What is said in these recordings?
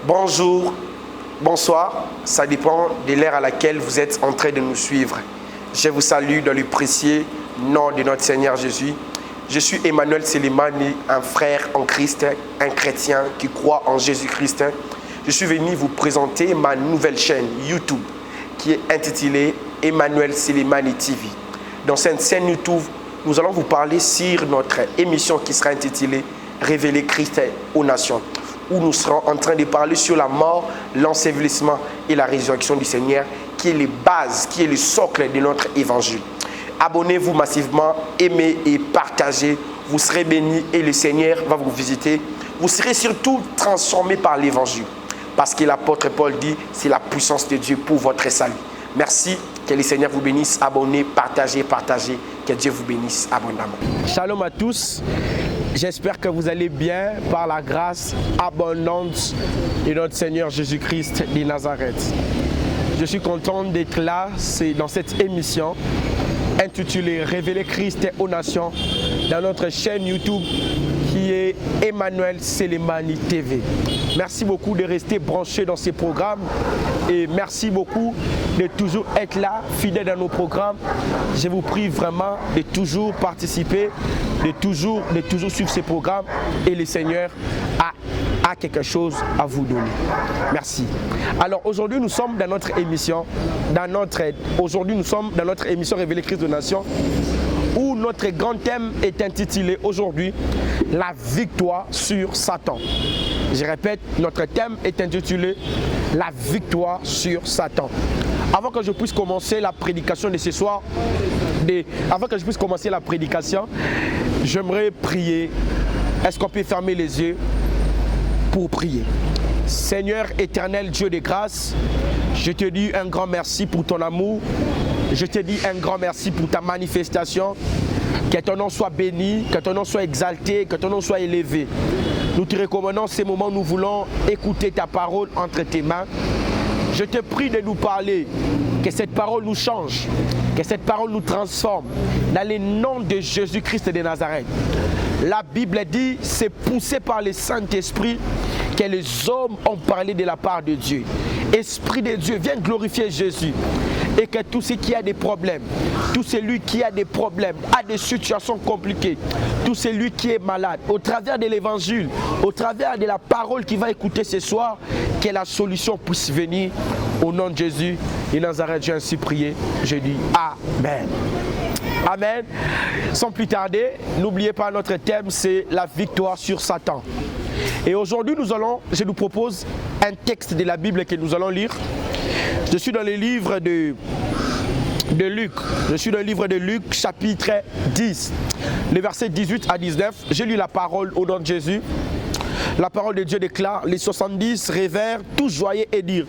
Bonjour, bonsoir, ça dépend de l'heure à laquelle vous êtes en train de nous suivre. Je vous salue dans le précieux nom de notre Seigneur Jésus. Je suis Emmanuel Selimani, un frère en Christ, un chrétien qui croit en Jésus-Christ. Je suis venu vous présenter ma nouvelle chaîne YouTube qui est intitulée Emmanuel Selimani TV. Dans cette chaîne YouTube, nous allons vous parler sur notre émission qui sera intitulée Révéler Christ aux nations, où nous serons en train de parler sur la mort, l'ensevelissement et la résurrection du Seigneur, qui est les bases, qui est le socle de notre évangile. Abonnez-vous massivement, aimez et partagez, vous serez bénis et le Seigneur va vous visiter. Vous serez surtout transformés par l'évangile, parce que l'apôtre Paul dit, c'est la puissance de Dieu pour votre salut. Merci, que le Seigneur vous bénisse, abonnez, partagez, que Dieu vous bénisse abondamment. Shalom à tous. J'espère que vous allez bien par la grâce abondante de notre Seigneur Jésus-Christ de Nazareth. Je suis content d'être là dans cette émission intitulée Révéler Christ aux nations dans notre chaîne YouTube qui est Emmanuel Selimani TV. Merci beaucoup de rester branchés dans ces programmes et merci beaucoup de toujours être là, fidèles dans nos programmes. Je vous prie vraiment de toujours participer, de toujours suivre ces programmes et le Seigneur a quelque chose à vous donner. Merci. Alors aujourd'hui nous sommes dans notre émission, Révéler Christ aux nations, où notre grand thème est intitulé aujourd'hui La victoire sur Satan. Je répète, notre thème est intitulé La victoire sur Satan. Avant que je puisse commencer la prédication de ce soir, j'aimerais prier. Est-ce qu'on peut fermer les yeux pour prier? Seigneur éternel, Dieu de grâce, je te dis un grand merci pour ton amour. Je te dis un grand merci pour ta manifestation. Que ton nom soit béni, que ton nom soit exalté, que ton nom soit élevé. Nous te recommandons ces moments où nous voulons écouter ta parole entre tes mains. Je te prie de nous parler, que cette parole nous change, que cette parole nous transforme. Dans le nom de Jésus-Christ de Nazareth. La Bible dit, c'est poussé par le Saint-Esprit que les hommes ont parlé de la part de Dieu. Esprit de Dieu, viens glorifier Jésus. Et que tout ce qui a des problèmes, tout celui qui a des problèmes, a des situations compliquées, tout celui qui est malade, au travers de l'évangile, au travers de la parole qu'il va écouter ce soir, que la solution puisse venir. Au nom de Jésus et Nazareth, j'ai ainsi prié. Je dis Amen. Amen. Sans plus tarder, n'oubliez pas notre thème, c'est la victoire sur Satan. Et aujourd'hui, je nous propose un texte de la Bible que nous allons lire. Je suis dans le livre de Luc. Je suis dans le livre de Luc, chapitre 10, les versets 18 à 19. J'ai lu la parole au nom de Jésus. La parole de Dieu déclare, les 70 révèrent, tous joyeux et dirent,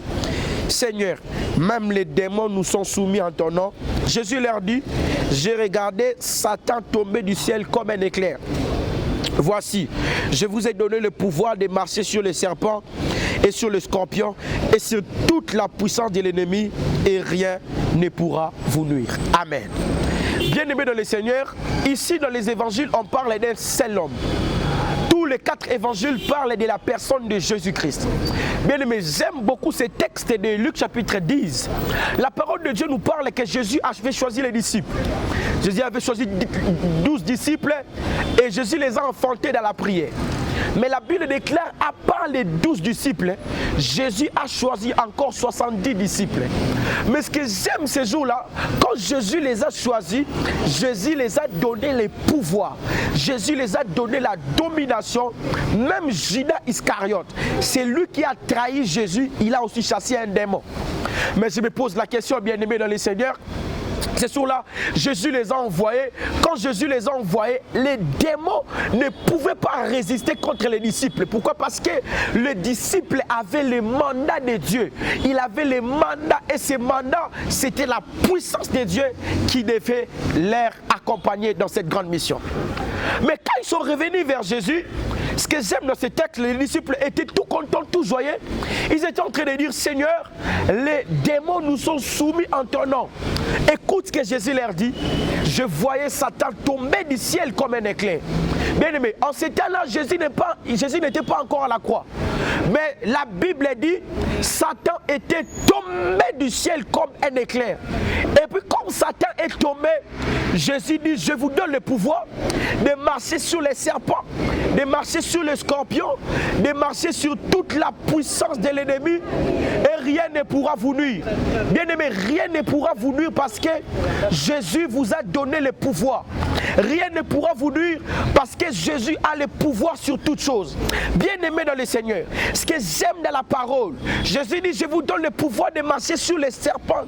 Seigneur, même les démons nous sont soumis en ton nom. Jésus leur dit, j'ai regardé Satan tomber du ciel comme un éclair. Voici, je vous ai donné le pouvoir de marcher sur les serpents et sur les scorpions et sur toute la puissance de l'ennemi et rien ne pourra vous nuire. Amen. Bien-aimés dans le Seigneur, ici dans les évangiles, on parle d'un seul homme. Tous les 4 évangiles parlent de la personne de Jésus-Christ. Bien-aimés, j'aime beaucoup ce texte de Luc chapitre 10. La parole de Dieu nous parle que Jésus avait choisi les disciples. Jésus avait choisi 12 disciples et Jésus les a enfantés dans la prière. Mais la Bible déclare, à part les 12 disciples, Jésus a choisi encore 70 disciples. Mais ce que j'aime ces jours-là, quand Jésus les a choisis, Jésus les a donné les pouvoirs. Jésus les a donné la domination. Même Judas Iscariote, c'est lui qui a trahi Jésus, il a aussi chassé un démon. Mais je me pose la question, bien-aimé dans le Seigneur, ces jours-là, Jésus les a envoyés. Quand Jésus les a envoyés, les démons ne pouvaient pas résister contre les disciples. Pourquoi? Parce que les disciples avaient le mandat de Dieu. Il avait le mandat et ce mandat, c'était la puissance de Dieu qui devait les accompagner dans cette grande mission. Mais quand ils sont revenus vers Jésus, Ce que j'aime dans ce texte, les disciples étaient tout contents, tout joyeux. Ils étaient en train de dire, Seigneur, les démons nous sont soumis en ton nom. Écoute ce que Jésus leur dit. Je voyais Satan tomber du ciel comme un éclair. Bien aimé, en ce temps-là, Jésus n'était pas encore à la croix. Mais la Bible dit, Satan était tombé du ciel comme un éclair. Et puis comme Satan est tombé, Jésus dit, je vous donne le pouvoir de marcher sur les serpents, de marcher sur les scorpions, de marcher sur toute la puissance de l'ennemi, et rien ne pourra vous nuire. Bien aimé, rien ne pourra vous nuire parce que Jésus vous a donné le pouvoir. Rien ne pourra vous nuire parce que Jésus a le pouvoir sur toutes choses. Bien aimé dans le Seigneur, ce que j'aime dans la parole, Jésus dit, je vous donne le pouvoir de marcher sur les serpents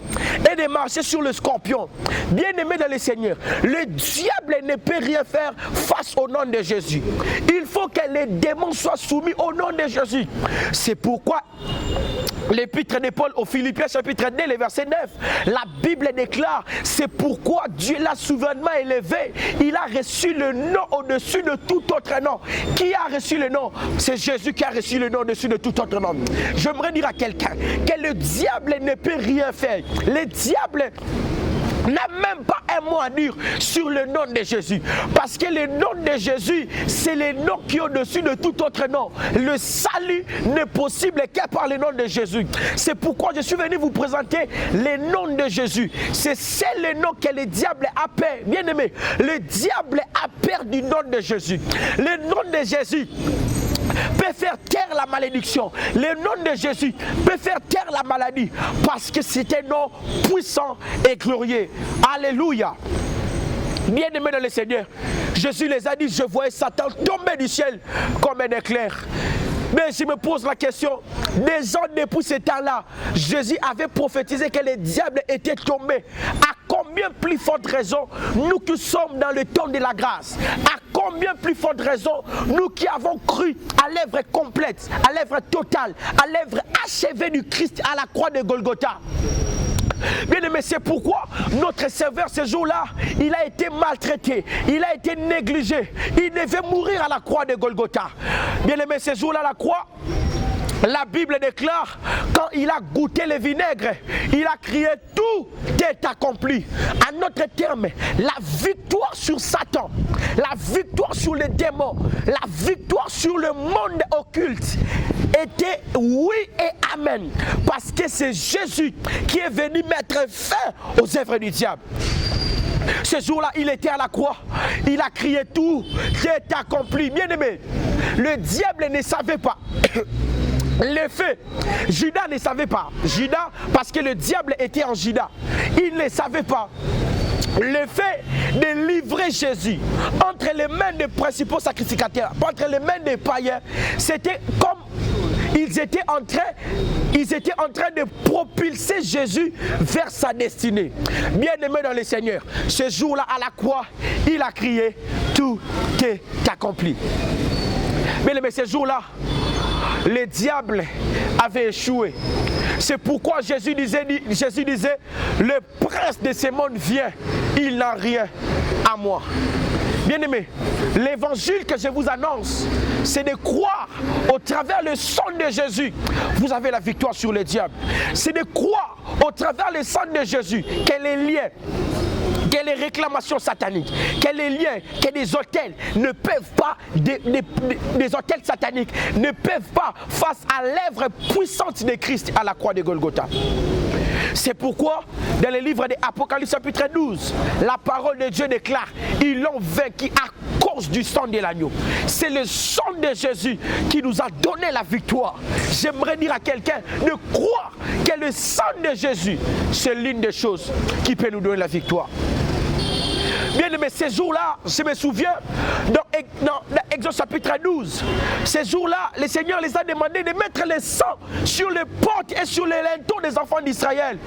et de marcher sur le scorpion. Bien aimé dans le Seigneur, le diable ne peut rien faire face au nom de Jésus. Il faut que les démons soient soumis au nom de Jésus. C'est pourquoi l'épître de Paul aux Philippiens chapitre 2, le verset 9, la Bible déclare, c'est pourquoi Dieu l'a souverainement élevé. Il a reçu le nom au-dessus de tout autre nom. Qui a reçu le nom? C'est Jésus qui a reçu le nom au-dessus de tout autre nom. J'aimerais dire à quelqu'un que le diable ne peut rien faire. Le diable n'a même pas un mot à dire sur le nom de Jésus. Parce que le nom de Jésus, c'est le nom qui est au-dessus de tout autre nom. Le salut n'est possible que par le nom de Jésus. C'est pourquoi je suis venu vous présenter le nom de Jésus. C'est le nom que le diable a peur. Bien aimé, le diable a peur du nom de Jésus. Le nom de Jésus peut faire taire la malédiction. Le nom de Jésus peut faire taire la maladie parce que c'est un nom puissant et glorieux. Alléluia. Bien aimé dans le Seigneur, Jésus les a dit, je voyais Satan tomber du ciel comme un éclair. Mais je me pose la question, déjà depuis ce temps-là, Jésus avait prophétisé que le diable était tombé. À combien plus forte raison, nous qui sommes dans le temps de la grâce, à combien plus forte raison, nous qui avons cru à l'œuvre complète, à l'œuvre totale, à l'œuvre achevée du Christ à la croix de Golgotha. Bien aimé, c'est pourquoi notre Sauveur ce jour-là, il a été maltraité, il a été négligé, il devait mourir à la croix de Golgotha. Bien aimé, ce jour-là, la croix, la Bible déclare, quand il a goûté le vinaigre, il a crié, tout est accompli. En notre terme, la victoire sur Satan, la victoire sur les démons, la victoire sur le monde occulte était oui et amen. Parce que c'est Jésus qui est venu mettre fin aux œuvres du diable. Ce jour-là, il était à la croix. Il a crié, tout est accompli. Bien aimé, le diable ne savait pas. Le fait, Judas ne savait pas. Judas, parce que le diable était en Judas. Il ne savait pas. Le fait de livrer Jésus entre les mains des principaux sacrificateurs, entre les mains des païens, c'était comme ils étaient en train de propulser Jésus vers sa destinée. Bien aimé dans le Seigneur, ce jour-là à la croix, il a crié, tout est accompli. Bien aimé, ce jour-là, le diable avait échoué. C'est pourquoi Jésus disait, le prince de ce monde vient, il n'a rien à moi. Bien aimé, l'évangile que je vous annonce, c'est de croire au travers le sang de Jésus, vous avez la victoire sur le diable. C'est de croire au travers le sang de Jésus que les liens, que les réclamations sataniques, que les liens, que des autels ne peuvent pas, des autels sataniques ne peuvent pas face à l'œuvre puissante de Christ à la croix de Golgotha. C'est pourquoi dans le livre de Apocalypse chapitre 12, la parole de Dieu déclare, ils l'ont vaincu à cause du sang de l'agneau. C'est le sang de Jésus qui nous a donné la victoire. J'aimerais dire à quelqu'un de croire que le sang de Jésus, c'est l'une des choses qui peut nous donner la victoire. Bien aimé, ces jours-là, je me souviens, dans Exode chapitre 12, ces jours-là, le Seigneur les a demandé de mettre le sang sur les portes et sur les linteaux des enfants d'Israël.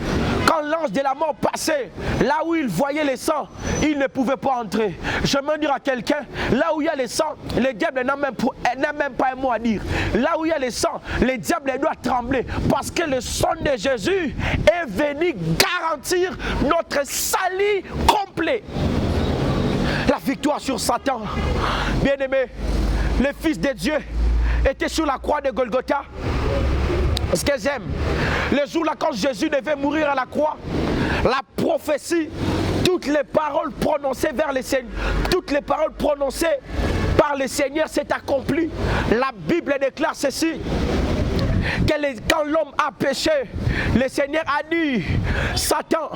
Quand l'ange de la mort passait, là où il voyait le sang, il ne pouvait pas entrer. Je veux dire à quelqu'un, là où il y a le sang, le diable n'a même pas un mot à dire. Là où il y a le sang, le diable doit trembler. Parce que le sang de Jésus est venu garantir notre salut complet. La victoire sur Satan. Bien aimé, le Fils de Dieu était sur la croix de Golgotha. Ce que j'aime, le jour-là quand Jésus devait mourir à la croix, la prophétie, toutes les paroles prononcées vers le Seigneur, toutes les paroles prononcées par le Seigneur s'est accompli. La Bible déclare ceci, quand l'homme a péché, le Seigneur a dit, Satan,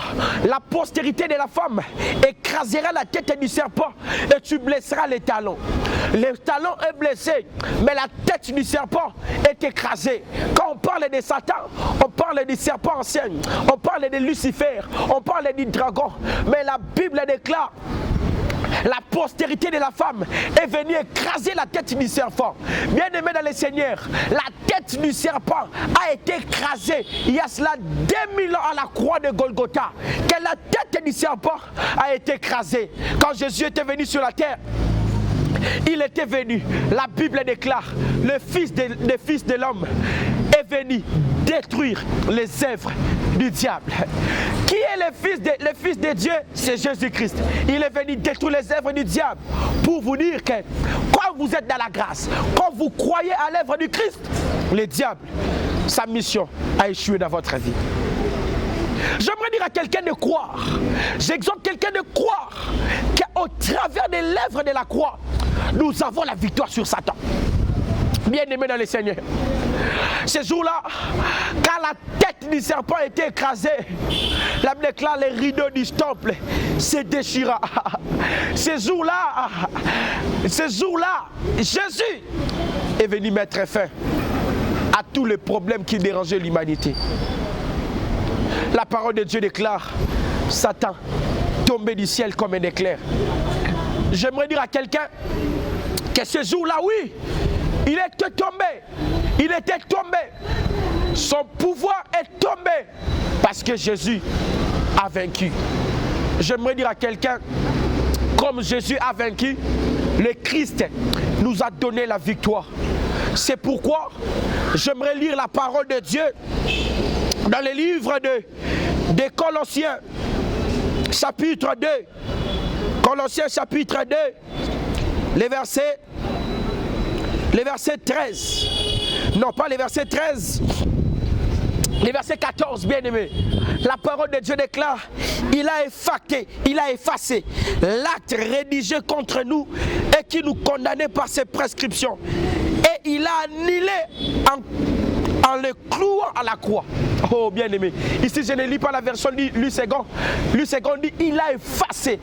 la postérité de la femme écrasera la tête du serpent et tu blesseras les talons. Le talon est blessé, mais la tête du serpent est écrasée. Quand on parle de Satan, on parle du serpent ancien, on parle de Lucifer, on parle du dragon, mais la Bible déclare, la postérité de la femme est venue écraser la tête du serpent. Bien-aimé dans le Seigneur, la tête du serpent a été écrasée il y a cela 2000 ans à la croix de Golgotha. Que la tête du serpent a été écrasée. Quand Jésus était venu sur la terre, il était venu, la Bible déclare, le Fils de l'homme est venu détruire les œuvres du diable. Qui est le Fils de Dieu? C'est Jésus-Christ. Il est venu détruire les œuvres du diable pour vous dire que quand vous êtes dans la grâce, quand vous croyez à l'œuvre du Christ, le diable, sa mission a échoué dans votre vie. J'aimerais dire à quelqu'un de croire, j'exhorte quelqu'un de croire qu'au travers de l'œuvre de la croix, nous avons la victoire sur Satan. Bien-aimé dans le Seigneur, ce jour-là, quand la tête du serpent était écrasée, la Bible déclare les rideaux du temple se déchira. Ce jour-là, Jésus est venu mettre fin à tous les problèmes qui dérangeaient l'humanité. La parole de Dieu déclare, Satan tombé du ciel comme un éclair. J'aimerais dire à quelqu'un que ce jour-là, oui, il était tombé. Son pouvoir est tombé parce que Jésus a vaincu. J'aimerais dire à quelqu'un, comme Jésus a vaincu, le Christ nous a donné la victoire. C'est pourquoi j'aimerais lire la parole de Dieu dans le livre de Colossiens, chapitre 2. Colossiens, chapitre 2, les versets 13. Non, pas les versets 13. Les versets 14, bien aimé. La parole de Dieu déclare, il a effacé l'acte rédigé contre nous et qui nous condamnait par ses prescriptions. Et il a annulé en le clouant à la croix. Oh bien aimé. Ici je ne lis pas la version Lusegon. Lusegon dit, il a effacé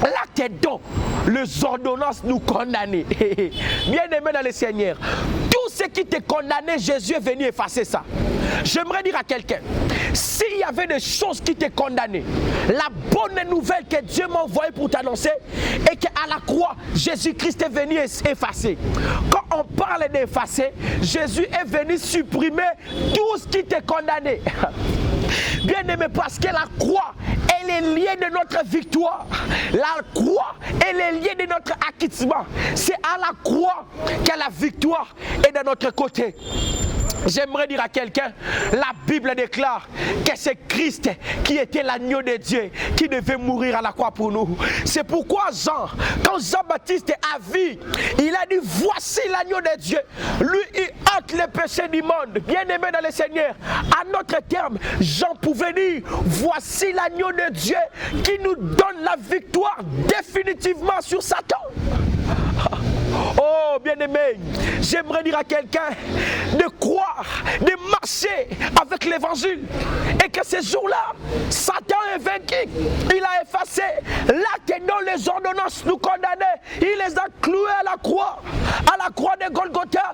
l'acte dont les ordonnances nous condamnaient. Bien aimé dans le Seigneur, tout ce qui te condamnait, Jésus est venu effacer ça. J'aimerais dire à quelqu'un, s'il y avait des choses qui te condamnaient, la bonne nouvelle que Dieu m'a envoyée pour t'annoncer est qu'à la croix, Jésus-Christ est venu effacer. Quand on parle d'effacer, Jésus est venu supprimer tout ce qui te condamnait. Bien aimé, parce que la croix, elle est liée de notre victoire. La croix, elle est liée de notre acquittement. C'est à la croix que la victoire est de notre côté. J'aimerais dire à quelqu'un, la Bible déclare que c'est Christ qui était l'agneau de Dieu, qui devait mourir à la croix pour nous. C'est pourquoi Jean, quand Jean-Baptiste a vu, il a dit, voici l'agneau de Dieu. Lui, il ôte les péchés du monde. Bien aimé dans le Seigneur, à notre terme, Jean pouvait dire, voici l'agneau de Dieu qui nous donne la victoire définitivement sur Satan. Oh bien-aimé, j'aimerais dire à quelqu'un de croire, de marcher avec l'évangile et que ce jour-là, Satan est vaincu. Il a effacé l'acte dont les ordonnances nous condamnaient. Il les a cloués à la croix de Golgotha.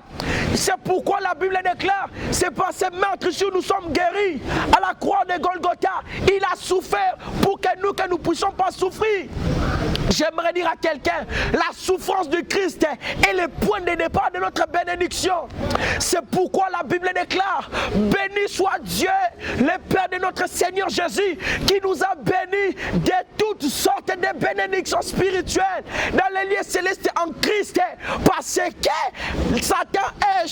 C'est pourquoi la Bible déclare, c'est par ces meurtrissures nous sommes guéris. À la croix de Golgotha, il a souffert pour que nous ne puissions pas souffrir. J'aimerais dire à quelqu'un, la souffrance du Christ est le point de départ de notre bénédiction. C'est pourquoi la Bible déclare, béni soit Dieu, le Père de notre Seigneur Jésus, qui nous a bénis de toutes sortes de bénédictions spirituelles dans les lieux célestes en Christ, parce que Satan a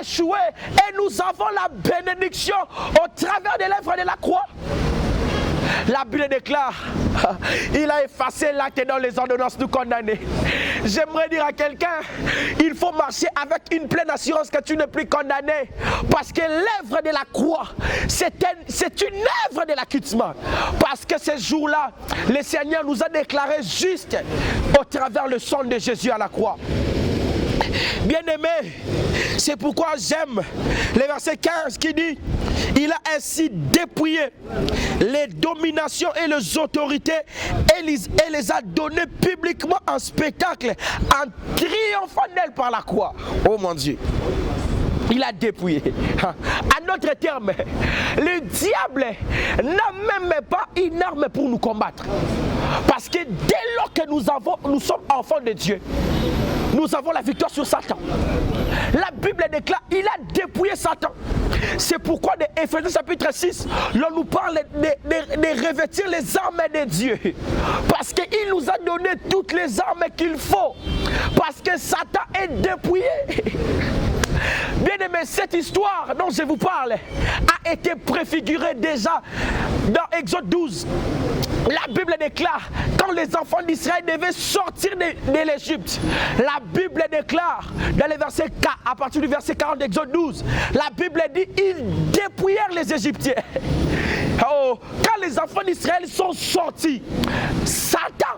échoué et nous avons la bénédiction au travers de l'œuvre de la croix. La Bible déclare, il a effacé l'acte dans les ordonnances nous condamner. J'aimerais dire à quelqu'un, il faut marcher avec une pleine assurance que tu n'es plus condamné. Parce que l'œuvre de la croix, c'est une œuvre de l'acquittement. Parce que ce jour-là, le Seigneur nous a déclaré juste au travers le sang de Jésus à la croix. Bien-aimé, c'est pourquoi j'aime le verset 15 qui dit: il a ainsi dépouillé les dominations et les autorités et les a données publiquement en spectacle en triomphant d'elles par la croix. Oh mon Dieu, il a dépouillé. En d'autres termes, le diable n'a même pas une arme pour nous combattre. Parce que dès lors que nous sommes enfants de Dieu, nous avons la victoire sur Satan. La Bible déclare, il a dépouillé Satan. C'est pourquoi dans Éphésiens chapitre 6, l'on nous parle de revêtir les armes de Dieu. Parce qu'il nous a donné toutes les armes qu'il faut. Parce que Satan est dépouillé. Bien aimé, cette histoire dont je vous parle a été préfigurée déjà dans Exode 12. La Bible déclare, quand les enfants d'Israël devaient sortir de l'Égypte, la Bible déclare, dans les versets 4, à partir du verset 40 d'Exode 12, la Bible dit, ils dépouillèrent les Égyptiens. Oh, quand les enfants d'Israël sont sortis, Satan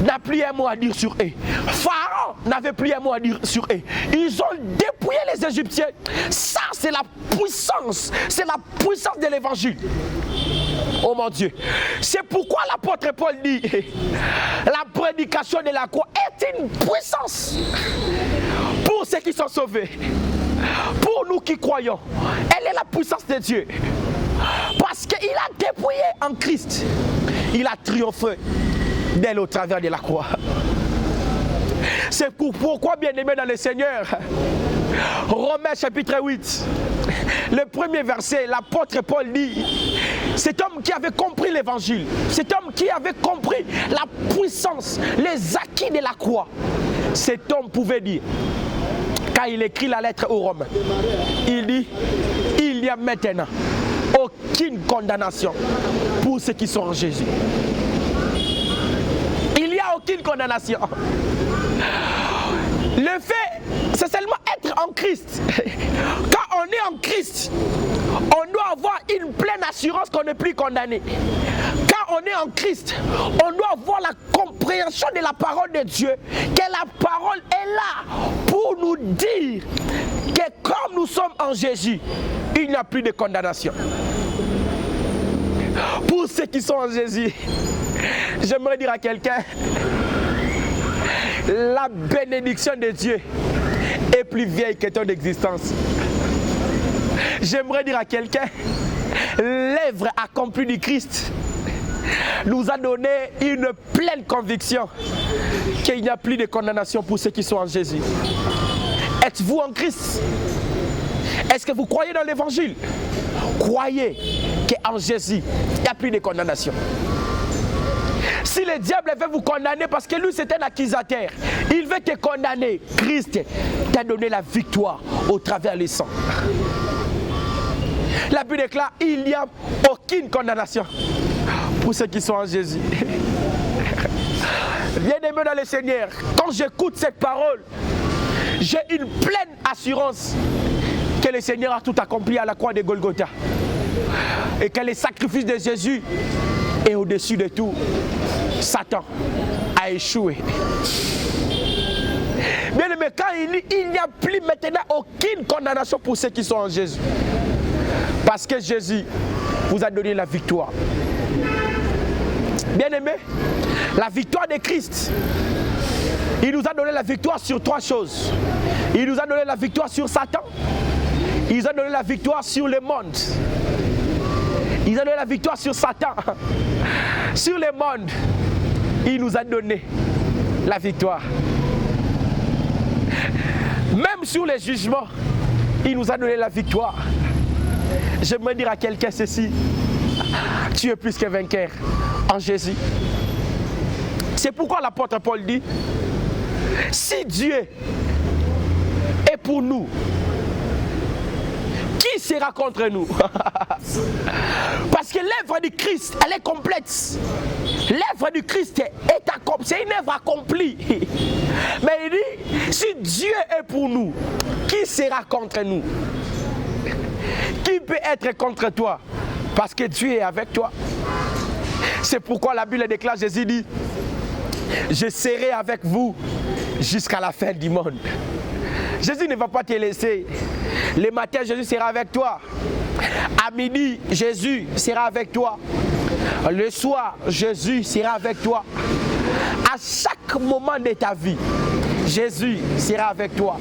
n'a plus un mot à dire sur eux. Pharaon n'avait plus un mot à dire sur eux. Ils ont dépouillé les Égyptiens. Ça, c'est la puissance de l'évangile. Oh mon Dieu. C'est pourquoi l'apôtre Paul dit, la prédication de la croix est une puissance pour ceux qui sont sauvés. Pour nous qui croyons, elle est la puissance de Dieu. Parce qu'il a dépouillé en Christ. Il a triomphé d'elle au travers de la croix. C'est pourquoi, bien aimé dans le Seigneur, Romains chapitre 8, le premier verset, l'apôtre Paul dit, cet homme qui avait compris l'évangile, cet homme qui avait compris la puissance, les acquis de la croix, cet homme pouvait dire, quand il écrit la lettre aux Romains, il dit, il n'y a maintenant aucune condamnation pour ceux qui sont en Jésus. Il n'y a aucune condamnation. Le fait, c'est seulement être en Christ. Quand on est en Christ, on doit avoir une pleine assurance qu'on n'est plus condamné. Quand on est en Christ, on doit avoir la compréhension de la parole de Dieu, que la parole est là pour nous dire que comme nous sommes en Jésus, il n'y a plus de condamnation. Pour ceux qui sont en Jésus, j'aimerais dire à quelqu'un, la bénédiction de Dieu est plus vieille que ton existence. J'aimerais dire à quelqu'un, l'œuvre accomplie du Christ nous a donné une pleine conviction qu'il n'y a plus de condamnation pour ceux qui sont en Jésus. Êtes-vous en Christ? Est-ce que vous croyez dans l'évangile? Croyez qu'en Jésus, il n'y a plus de condamnation. Si le diable veut vous condamner parce que lui c'est un accusateur, il veut te condamner. Christ t'a donné la victoire au travers du sang. La Bible déclare, il n'y a aucune condamnation pour ceux qui sont en Jésus. Bien-aimé dans le Seigneur, quand j'écoute cette parole, j'ai une pleine assurance que le Seigneur a tout accompli à la croix de Golgotha. Et que le sacrifice de Jésus est au-dessus de tout. Satan a échoué. Bien aimé, quand il n'y a plus maintenant aucune condamnation pour ceux qui sont en Jésus. Parce que Jésus vous a donné la victoire. Bien aimé, la victoire de Christ, il nous a donné la victoire sur trois choses. Il nous a donné la victoire sur Satan. Il nous a donné la victoire sur le monde. Il nous a donné la victoire sur Satan. Sur le monde, il nous a donné la victoire. Même sur les jugements, il nous a donné la victoire. J'aimerais dire à quelqu'un ceci, tu es plus que vainqueur en Jésus. C'est pourquoi l'apôtre Paul dit, si Dieu est pour nous, qui sera contre nous? Parce que l'œuvre du Christ, elle est complète. L'œuvre du Christ est accomplie. C'est une œuvre accomplie. Mais il dit, si Dieu est pour nous, qui sera contre nous? Qui peut être contre toi? Parce que Dieu est avec toi. C'est pourquoi la Bible déclare, Jésus dit, je serai avec vous jusqu'à la fin du monde. Jésus ne va pas te laisser. Le matin, Jésus sera avec toi. À midi, Jésus sera avec toi. Le soir, Jésus sera avec toi. À chaque moment de ta vie, Jésus sera avec toi.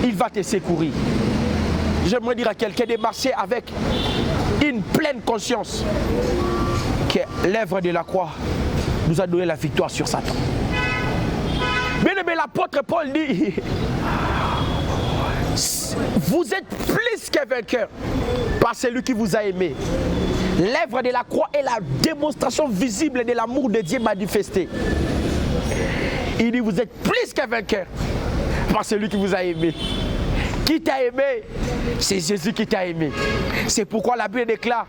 Il va te secourir. J'aimerais dire à quelqu'un de marcher avec une pleine conscience que l'œuvre de la croix nous a donné la victoire sur Satan. Bien aimé, l'apôtre Paul dit, vous êtes plus que vainqueurs par celui qui vous a aimé. L'œuvre de la croix est la démonstration visible de l'amour de Dieu manifesté. Il dit, vous êtes plus que vainqueurs par celui qui vous a aimé. Qui t'a aimé? C'est Jésus qui t'a aimé. C'est pourquoi la Bible déclare,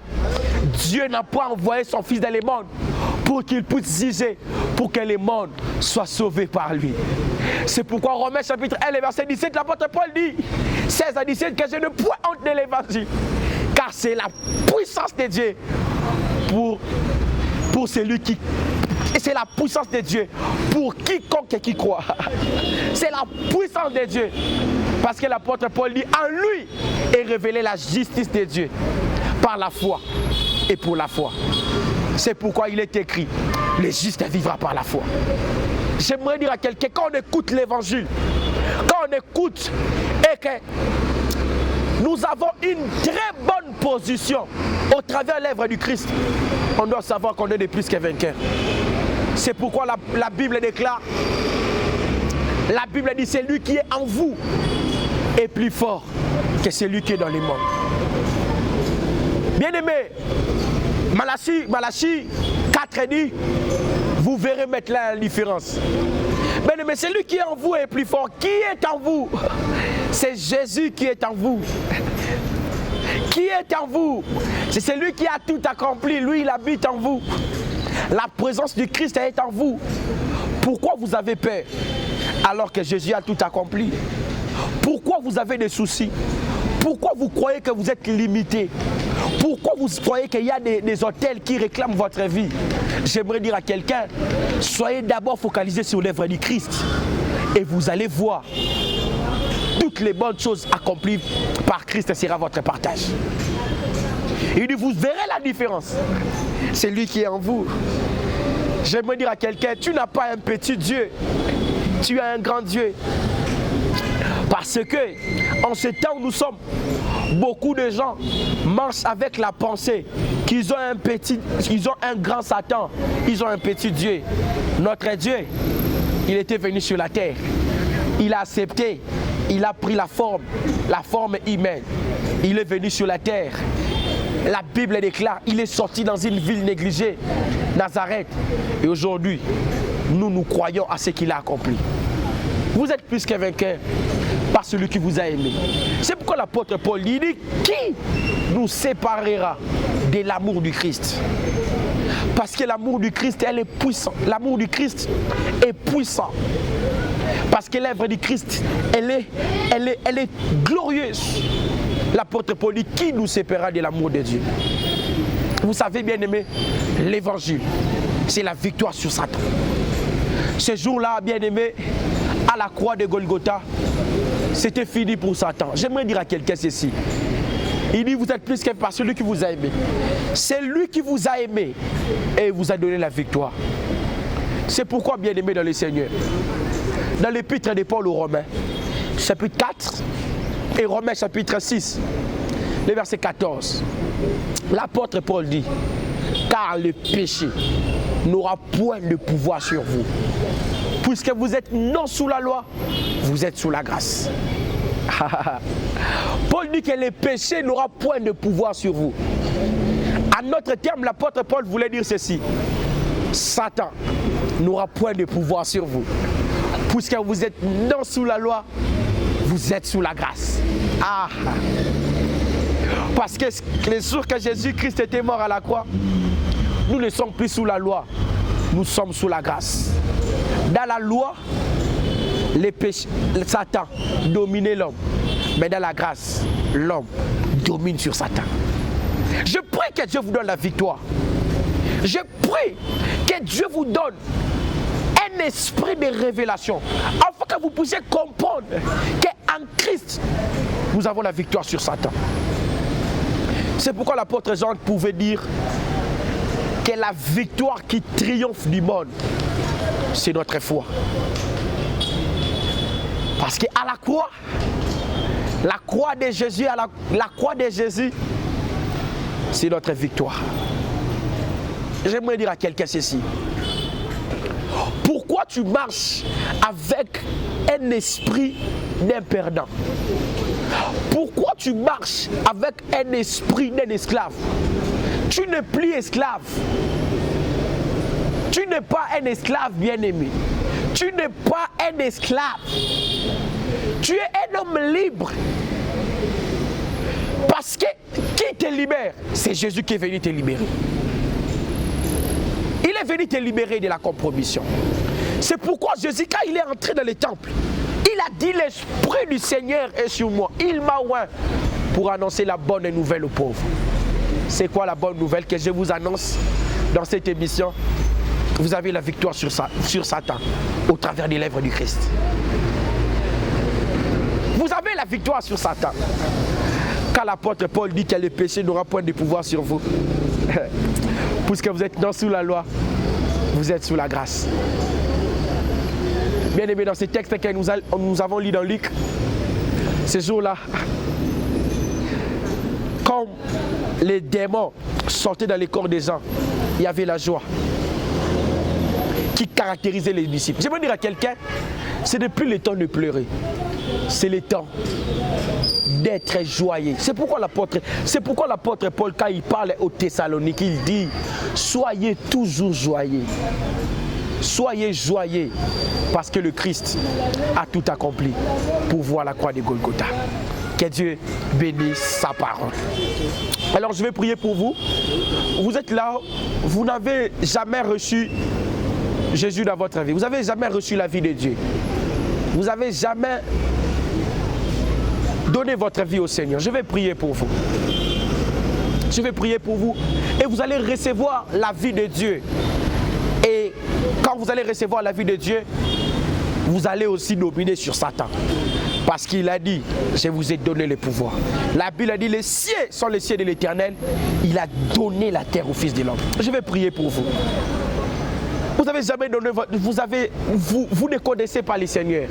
Dieu n'a pas envoyé son Fils dans le monde pour qu'il puisse juger, pour que le monde soit sauvé par lui. C'est pourquoi Romains chapitre 1, verset 17, l'apôtre Paul dit, 16 à 17, que je ne point honte de l'évangile, car c'est la puissance de Dieu pour celui qui... Et c'est la puissance de Dieu pour quiconque qui croit. C'est la puissance de Dieu. Parce que l'apôtre Paul dit, en lui est révélée la justice de Dieu par la foi et pour la foi. C'est pourquoi il est écrit, le juste vivra par la foi. J'aimerais dire à quelqu'un, quand on écoute l'évangile, quand on écoute et que nous avons une très bonne position au travers de l'œuvre du Christ, on doit savoir qu'on est de plus que vainqueurs. C'est pourquoi la Bible déclare, la Bible dit, celui qui est en vous est plus fort que celui qui est dans le monde. Bien-aimé, Malachie 4 dit, vous verrez maintenant la différence. Bien-aimé, celui qui est en vous est plus fort. Qui est en vous? C'est Jésus qui est en vous. Qui est en vous? C'est celui qui a tout accompli. Lui, il habite en vous. La présence du Christ est en vous. Pourquoi vous avez peur alors que Jésus a tout accompli? Pourquoi vous avez des soucis? Pourquoi vous croyez que vous êtes limité? Pourquoi vous croyez qu'il y a des hôtels qui réclament votre vie? J'aimerais dire à quelqu'un, soyez d'abord focalisés sur l'œuvre du Christ et vous allez voir toutes les bonnes choses accomplies par Christ sera votre partage. Il dit, vous verrez la différence. C'est lui qui est en vous. J'aimerais dire à quelqu'un, tu n'as pas un petit Dieu, tu as un grand Dieu. Parce que, en ce temps où nous sommes, beaucoup de gens marchent avec la pensée qu'ils ont un grand Satan, ils ont un petit Dieu. Notre Dieu, il était venu sur la terre. Il a accepté, il a pris la forme humaine. Il est venu sur la terre. La Bible déclare, il est sorti dans une ville négligée, Nazareth. Et aujourd'hui, nous croyons à ce qu'il a accompli. Vous êtes plus que vainqueurs par celui qui vous a aimé. C'est pourquoi l'apôtre Paul dit, qui nous séparera de l'amour du Christ? Parce que l'amour du Christ, elle est puissant. L'amour du Christ est puissant. Parce que l'œuvre du Christ, elle est glorieuse. L'apôtre Paul dit, qui nous séparera de l'amour de Dieu? Vous savez, bien aimé, l'évangile, c'est la victoire sur Satan. Ce jour-là, bien aimé, à la croix de Golgotha, c'était fini pour Satan. J'aimerais dire à quelqu'un ceci. Il dit, vous êtes plus que par celui qui vous a aimé. C'est lui qui vous a aimé et vous a donné la victoire. C'est pourquoi, bien aimé dans le Seigneur, dans l'épître de Paul aux Romains, chapitre 4 et Romains chapitre 6, le verset 14, l'apôtre Paul dit, car le péché n'aura point de pouvoir sur vous. Puisque vous êtes non sous la loi, vous êtes sous la grâce. Paul dit que le péché n'aura point de pouvoir sur vous. En notre terme, l'apôtre Paul voulait dire ceci. Satan n'aura point de pouvoir sur vous. Puisque vous êtes non sous la loi, vous êtes sous la grâce. Parce que les jours que Jésus-Christ était mort à la croix, nous ne sommes plus sous la loi, nous sommes sous la grâce. Dans la loi, Satan dominait l'homme. Mais dans la grâce, l'homme domine sur Satan. Je prie que Dieu vous donne la victoire. Je prie que Dieu vous donne un esprit de révélation, afin que vous puissiez comprendre qu'en Christ, nous avons la victoire sur Satan. C'est pourquoi l'apôtre Jean pouvait dire que la victoire qui triomphe du monde, c'est notre foi. Parce qu'à la croix de Jésus, la croix de Jésus, c'est notre victoire. J'aimerais dire à quelqu'un ceci. Pourquoi tu marches avec un esprit d'un perdant? Pourquoi tu marches avec un esprit d'un esclave? Tu n'es plus esclave. Tu n'es pas un esclave bien-aimé. Tu n'es pas un esclave. Tu es un homme libre. Parce que qui te libère? C'est Jésus qui est venu te libérer. Il est venu te libérer de la compromission. C'est pourquoi Jésus, quand il est entré dans le temple, il a dit: l'Esprit du Seigneur est sur moi. Il m'a oint pour annoncer la bonne nouvelle aux pauvres. C'est quoi la bonne nouvelle que je vous annonce dans cette émission? Vous avez la victoire sur Satan au travers des lèvres du Christ. Vous avez la victoire sur Satan. Quand l'apôtre Paul dit que le péché n'aura point de pouvoir sur vous, puisque vous êtes non sous la loi, vous êtes sous la grâce. Bien aimé, dans ce texte que nous avons lu dans Luc, ce jour-là, quand les démons sortaient dans les corps des gens, il y avait la joie qui caractérisait les disciples. Je veux dire à quelqu'un, ce n'est plus le temps de pleurer, c'est le temps d'être joyeux. C'est pourquoi l'apôtre Paul, quand il parle aux Thessaloniques, il dit: soyez toujours joyeux. Soyez joyeux, parce que le Christ a tout accompli pour voir la croix de Golgotha. Que Dieu bénisse sa parole. Alors je vais prier pour vous. Vous êtes là, vous n'avez jamais reçu Jésus dans votre vie. Vous n'avez jamais reçu la vie de Dieu. Vous n'avez jamais donné votre vie au Seigneur. Je vais prier pour vous. Je vais prier pour vous. Et vous allez recevoir la vie de Dieu. Et quand vous allez recevoir la vie de Dieu, vous allez aussi dominer sur Satan. Parce qu'il a dit: je vous ai donné le pouvoir. La Bible a dit: les cieux sont les cieux de l'Éternel. Il a donné la terre au Fils de l'homme. Je vais prier pour vous. Vous n'avez jamais donné votre... Vous ne connaissez pas le Seigneur.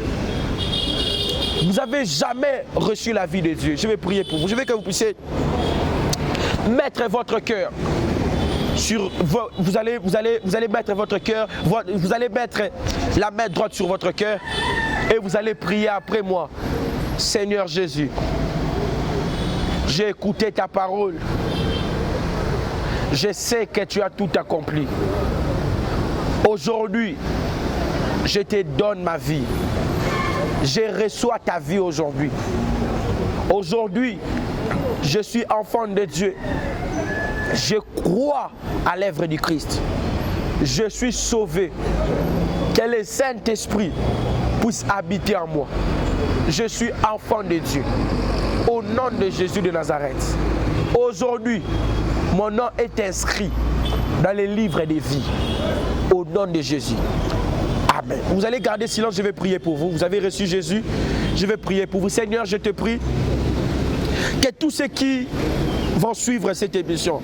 Vous n'avez jamais reçu la vie de Dieu. Je vais prier pour vous. Je veux que vous puissiez mettre votre cœur sur... Vous allez mettre votre cœur, vous allez mettre la main droite sur votre cœur et vous allez prier après moi. Seigneur Jésus, j'ai écouté ta parole. Je sais que tu as tout accompli. Aujourd'hui, je te donne ma vie. Je reçois ta vie aujourd'hui. Aujourd'hui, je suis enfant de Dieu. Je crois à l'œuvre du Christ. Je suis sauvé. Que le Saint-Esprit puisse habiter en moi. Je suis enfant de Dieu. Au nom de Jésus de Nazareth. Aujourd'hui, mon nom est inscrit dans les livres des vies. Au nom de Jésus. Amen. Vous allez garder silence, je vais prier pour vous. Vous avez reçu Jésus, je vais prier pour vous. Seigneur, je te prie que tous ceux qui vont suivre cette émission,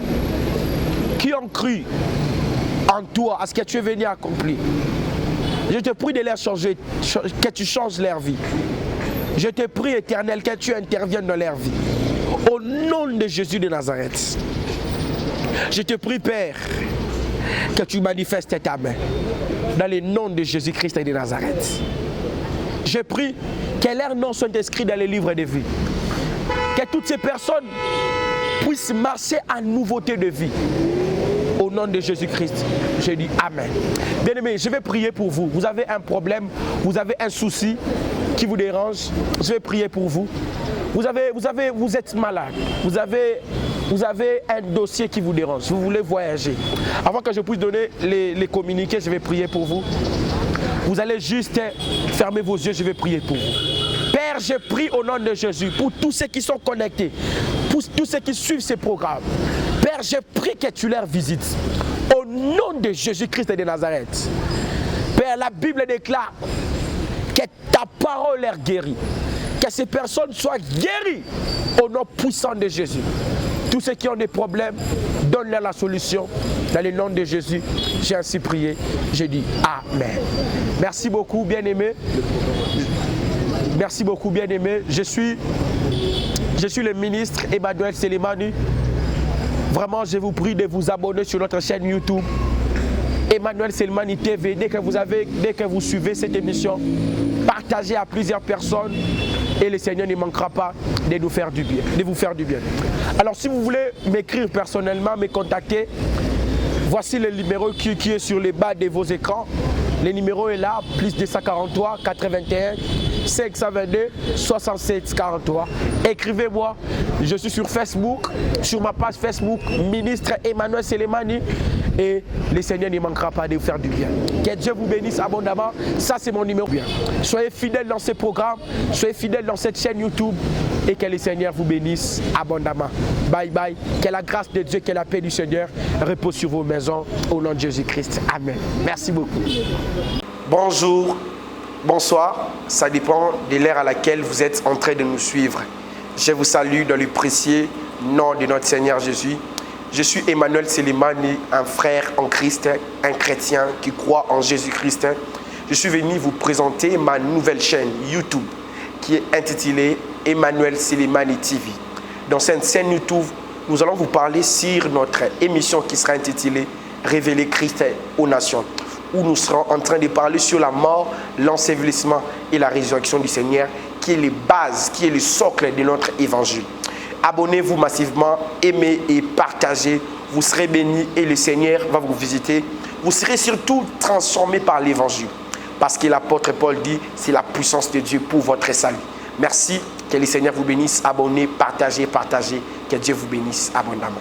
qui ont cru en toi, à ce que tu es venu accomplir, je te prie de les changer, que tu changes leur vie. Je te prie, Éternel, que tu interviennes dans leur vie. Au nom de Jésus de Nazareth. Je te prie, Père, que tu manifestes ta main dans le nom de Jésus-Christ et de Nazareth. Je prie que leurs noms soient inscrits dans les livres de vie. Que toutes ces personnes puissent marcher en nouveauté de vie. Au nom de Jésus-Christ, je dis Amen. Bien-aimés, je vais prier pour vous. Vous avez un problème, vous avez un souci qui vous dérange, je vais prier pour vous. Vous êtes malade, vous avez un dossier qui vous dérange, vous voulez voyager. Avant que je puisse donner les communiqués, je vais prier pour vous. Vous allez juste fermer vos yeux, je vais prier pour vous. Père, je prie au nom de Jésus pour tous ceux qui sont connectés, pour tous ceux qui suivent ces programmes. Père, je prie que tu leur visites. Au nom de Jésus-Christ de Nazareth. Père, la Bible déclare que ta parole leur guérit. Que ces personnes soient guéries au nom puissant de Jésus. Tous ceux qui ont des problèmes, donne-leur la solution. Dans le nom de Jésus, j'ai ainsi prié. J'ai dit Amen. Merci beaucoup, bien-aimé. Merci beaucoup, bien-aimé. Je suis le ministre Emmanuel Selemani. Vraiment, je vous prie de vous abonner sur notre chaîne YouTube. Emmanuel Selemani TV. Dès que vous suivez cette émission, partagez à plusieurs personnes et le Seigneur ne manquera pas de nous faire du bien, de vous faire du bien. Alors si vous voulez m'écrire personnellement, me contacter, voici le numéro qui est sur les bas de vos écrans. Le numéro est là, plus 243 81 522 67 43. Écrivez-moi, je suis sur Facebook, sur ma page Facebook, ministre Emmanuel Selemani, et le Seigneur ne manquera pas de vous faire du bien. Que Dieu vous bénisse abondamment. Ça, c'est mon numéro. Soyez fidèles dans ces programmes, soyez fidèles dans cette chaîne YouTube, et que le Seigneur vous bénisse abondamment. Bye bye. Que la grâce de Dieu, que la paix du Seigneur repose sur vos maisons au nom de Jésus-Christ. Amen. Merci beaucoup. Bonjour, bonsoir, ça dépend de l'heure à laquelle vous êtes en train de nous suivre. Je vous salue dans le précieux nom de notre Seigneur Jésus. Je suis Emmanuel Selemani, un frère en Christ, un chrétien qui croit en Jésus-Christ. Je suis venu vous présenter ma nouvelle chaîne YouTube qui est intitulée Emmanuel Selemani TV. Dans cette chaîne YouTube, nous allons vous parler sur notre émission qui sera intitulée Révéler Christ aux nations, où nous serons en train de parler sur la mort, l'ensevelissement et la résurrection du Seigneur, qui est les bases, qui est le socle de notre évangile. Abonnez-vous massivement, aimez et partagez. Vous serez bénis et le Seigneur va vous visiter. Vous serez surtout transformés par l'évangile. Parce que l'apôtre Paul dit, c'est la puissance de Dieu pour votre salut. Merci, que le Seigneur vous bénisse. Abonnez, partagez. Que Dieu vous bénisse abondamment.